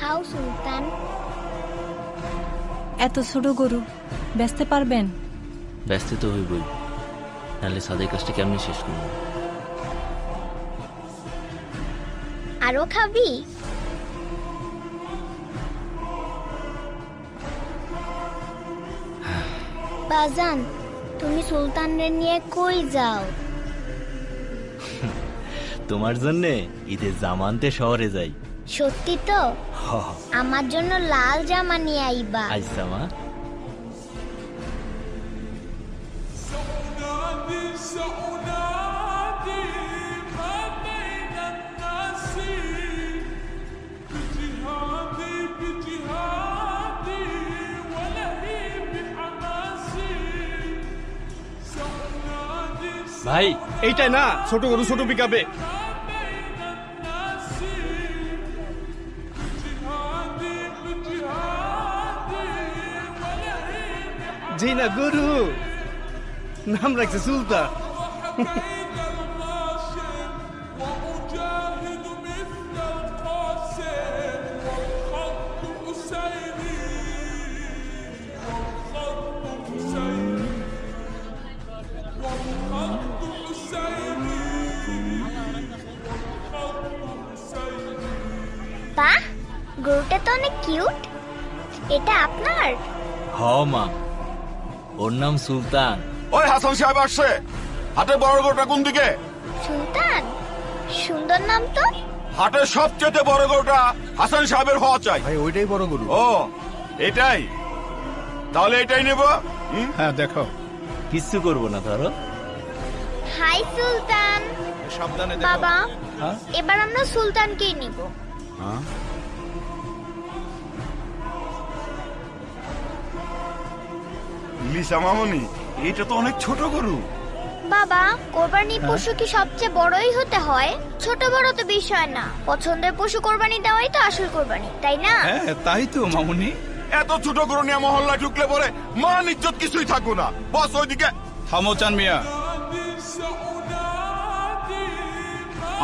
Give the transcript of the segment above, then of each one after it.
খাও সুলতান। এত ছোট গরু বেচতে পারবেন? ব্যস্ত তো হইবই, নাহলে সাদের কাজটা কেমনি শেষ করবো? আরো খাবি? বাজান, তুমি সুলতানরে নিয়ে কই যাও? তোমার জন্যে ঈদের জামা আনতে শহরে যাই। সত্যি তো? আমার জন্য লাল জামা নিয়ে আইবা। আজ জামা ভাই এইটাই না ছোট গরু ছোট পিকাবে। জি না গরু নাম রাখছে সুলতান। বাহ, গরুটা তো অনেক কিউট। এটা আপনার? হ মা, ওর নাম সুলতান। ওই হাসান সাহেব আসছে। হাটের বড় গরুটা কোন দিকে? সুলতান, সুন্দর নাম তো। হাটের সবচেয়ে বড় গরুটা হাসান সাহেবের হওয়া চাই। ভাই ওইটাই বড় গরু। ও এটাই, তাহলে এটাই নেব। হ্যাঁ দেখো। কিচ্ছু করবো না ধরো। হাই সুলতান। সাবধানে বাবা, হ্যাঁ? এবার আমরা সুলতানকেই নিব। লিসা মামনি, এটা তো অনেক ছোট গরু। বাবা, কোরবানির পশু কি সবচেয়ে বড়ই হতে হয়? ছোট বড় তো বিষয় না, পছন্দের পশু কোরবানি দেওয়াই তো আসল কোরবানি, তাই না? হ্যাঁ তাই তো মামুনি। এত ছোট গরু নিয়ে মহল্লায় ঢুকলে পরে মান ইজ্জত কিছুই থাকবো না। বস ওইদিকে। থামো চান মিয়া।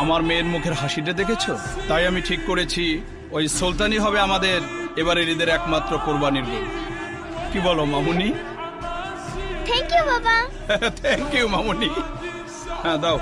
আমার মেয়ের মুখের হাসিটা দেখেছো? তাই আমি ঠিক করেছি ওই সুলতানই হবে আমাদের এবারের ঈদের একমাত্র কোরবানির গরু। কি বলো মামুনি? থ্যাংক ইউ বাবা। থ্যাংক ইউ মামুনি। হ্যাঁ দাও।